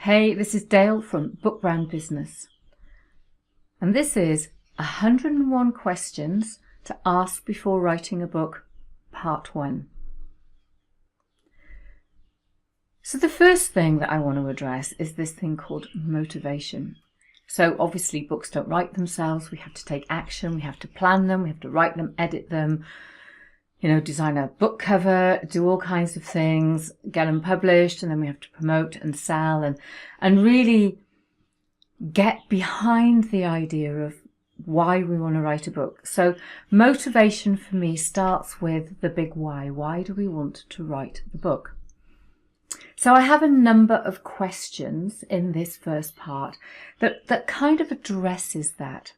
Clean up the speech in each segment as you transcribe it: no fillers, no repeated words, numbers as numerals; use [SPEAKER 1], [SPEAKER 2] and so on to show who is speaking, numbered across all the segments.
[SPEAKER 1] Hey, this is Dale from Book Brand Business, and this is 101 questions to ask before writing a book, part 1. So the first thing that I want to address is this thing called motivation. So obviously books don't write themselves. We have to take action, we have to plan them, we have to write them, edit them, design a book cover, do all kinds of things, get them published, and then we have to promote and sell and really get behind the idea of why we want to write a book. So motivation for me starts with the big why. Why do we want to write the book? So I have a number of questions in this first part that kind of addresses that.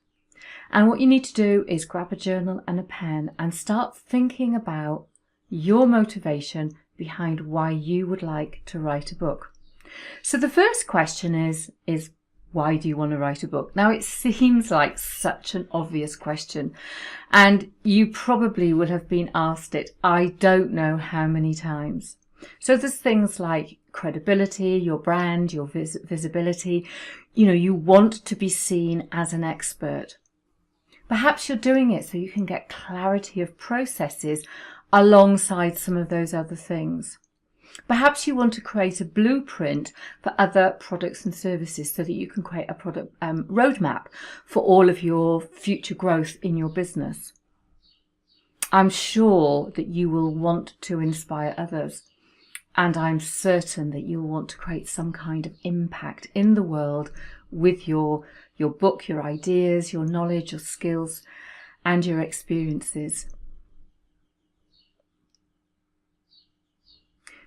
[SPEAKER 1] And what you need to do is grab a journal and a pen and start thinking about your motivation behind why you would like to write a book. So the first question is why do you want to write a book? Now, it seems like such an obvious question, and you probably will have been asked it I don't know how many times. So there's things like credibility, your brand, your visibility. You want to be seen as an expert. Perhaps you're doing it so you can get clarity of processes alongside some of those other things. Perhaps you want to create a blueprint for other products and services so that you can create a product roadmap for all of your future growth in your business. I'm sure that you will want to inspire others, and I'm certain that you'll want to create some kind of impact in the world with your book, your ideas, your knowledge, your skills, and your experiences.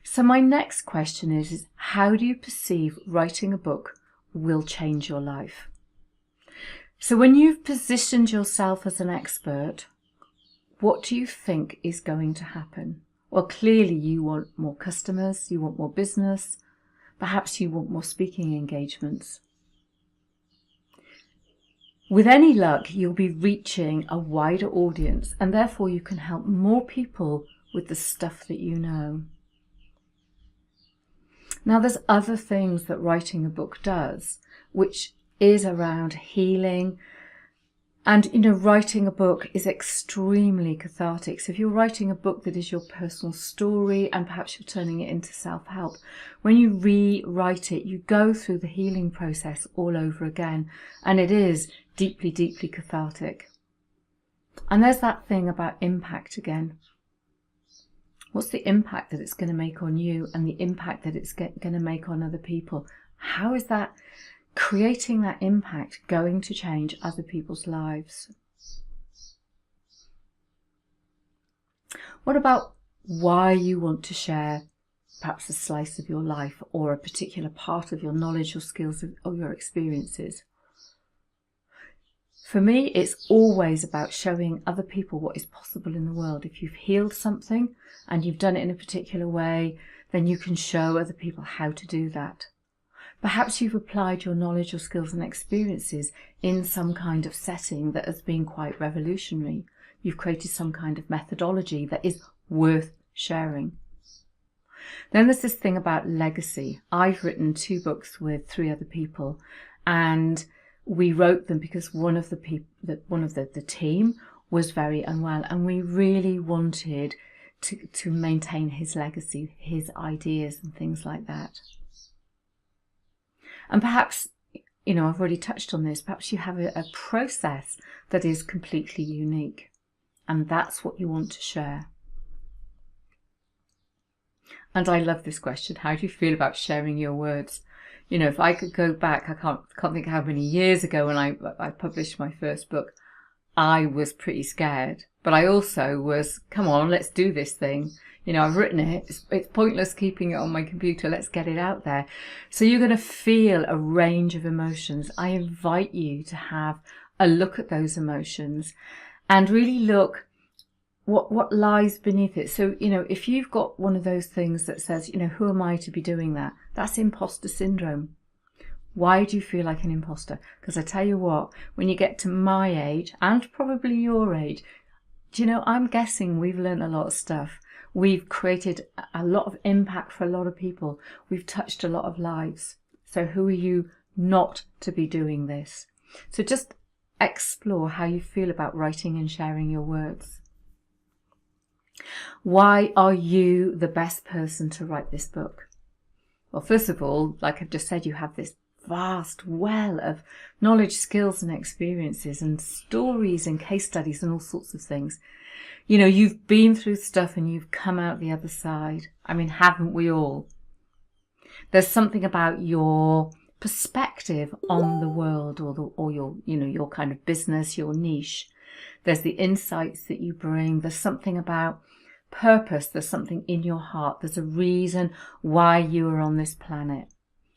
[SPEAKER 1] So my next question is how do you perceive writing a book will change your life? So when you've positioned yourself as an expert, what do you think is going to happen? Well, clearly you want more customers, you want more business, perhaps you want more speaking engagements. With any luck, you'll be reaching a wider audience, and therefore you can help more people with the stuff that you know. Now, there's other things that writing a book does, which is around healing. And, writing a book is extremely cathartic. So if you're writing a book that is your personal story and perhaps you're turning it into self-help, when you rewrite it, you go through the healing process all over again. And it is deeply, deeply cathartic. And there's that thing about impact again. What's the impact that it's going to make on you and the impact that it's going to make on other people? How is that creating that impact going to change other people's lives? What about why you want to share perhaps a slice of your life or a particular part of your knowledge or skills or your experiences? For me, it's always about showing other people what is possible in the world. If you've healed something and you've done it in a particular way, then you can show other people how to do that. Perhaps you've applied your knowledge or skills and experiences in some kind of setting that has been quite revolutionary. You've created some kind of methodology that is worth sharing. Then there's this thing about legacy. I've written 2 books with 3 other people, and we wrote them because one of the team was very unwell, and we really wanted to maintain his legacy, his ideas and things like that. And perhaps, I've already touched on this, perhaps you have a process that is completely unique, and that's what you want to share. And I love this question. How do you feel about sharing your words? If I could go back, I can't think how many years ago when I published my first book, I was pretty scared. But I also was, come on, let's do this thing. I've written it. It's pointless keeping it on my computer. Let's get it out there. So you're going to feel a range of emotions. I invite you to have a look at those emotions and really look what lies beneath it. So, if you've got one of those things that says, who am I to be doing that? That's imposter syndrome. Why do you feel like an imposter? Because I tell you what, when you get to my age and probably your age, I'm guessing we've learned a lot of stuff. We've created a lot of impact for a lot of people. We've touched a lot of lives. So who are you not to be doing this? So just explore how you feel about writing and sharing your words. Why are you the best person to write this book? Well, first of all, like I've just said, you have this vast well of knowledge, skills and experiences and stories and case studies and all sorts of things. You know, you've been through stuff and you've come out the other side. I mean, haven't we all? There's something about your perspective on the world or your, you know, your kind of business, your niche. There's the insights that you bring. There's something about purpose. There's something in your heart. There's a reason why you are on this planet.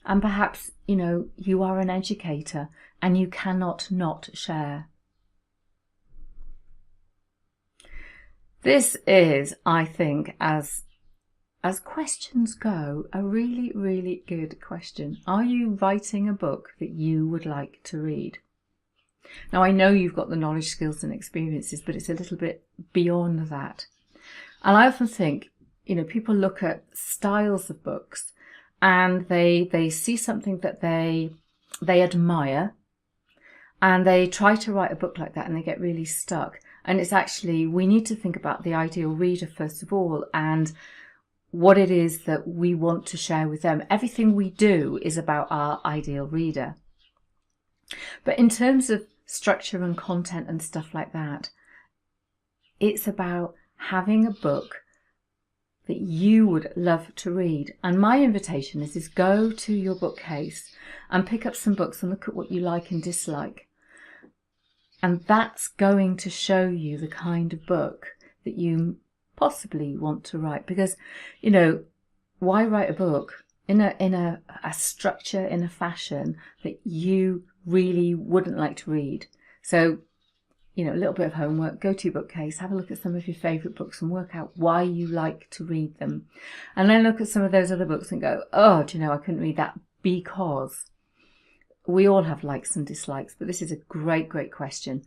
[SPEAKER 1] And perhaps, you know, you are an educator and you cannot not share. This is, I think, as questions go, a really, really good question. Are you writing a book that you would like to read? Now, I know you've got the knowledge, skills and experiences, but it's a little bit beyond that. And I often think, you know, people look at styles of books and they see something that they admire and they try to write a book like that and they get really stuck. And it's actually, we need to think about the ideal reader first of all and what it is that we want to share with them. Everything we do is about our ideal reader. But in terms of structure and content and stuff like that, it's about having a book that you would love to read. And my invitation is go to your bookcase and pick up some books and look at what you like and dislike. And that's going to show you the kind of book that you possibly want to write. Because, you know, why write a book in a structure, in a fashion that you really wouldn't like to read? So, you know, a little bit of homework, go to your bookcase, have a look at some of your favourite books and work out why you like to read them. And then look at some of those other books and go, oh, do you know, I couldn't read that because. We all have likes and dislikes, but this is a great, great question.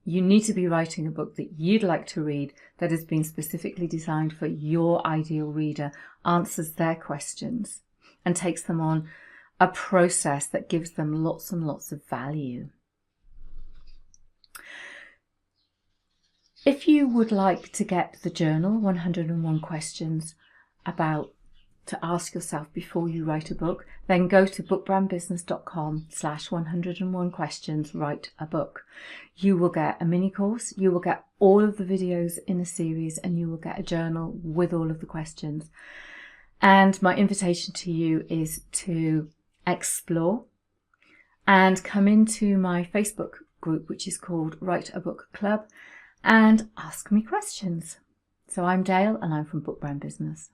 [SPEAKER 1] You need to be writing a book that you'd like to read that has been specifically designed for your ideal reader, answers their questions and takes them on a process that gives them lots and lots of value. If you would like to get the journal, 101 questions to ask yourself before you write a book, then go to bookbrandbusiness.com/101 questions, write a book. You will get a mini course, you will get all of the videos in a series, and you will get a journal with all of the questions. And my invitation to you is to explore and come into my Facebook group, which is called Write a Book Club, and ask me questions. So I'm Dale and I'm from Book Brand Business.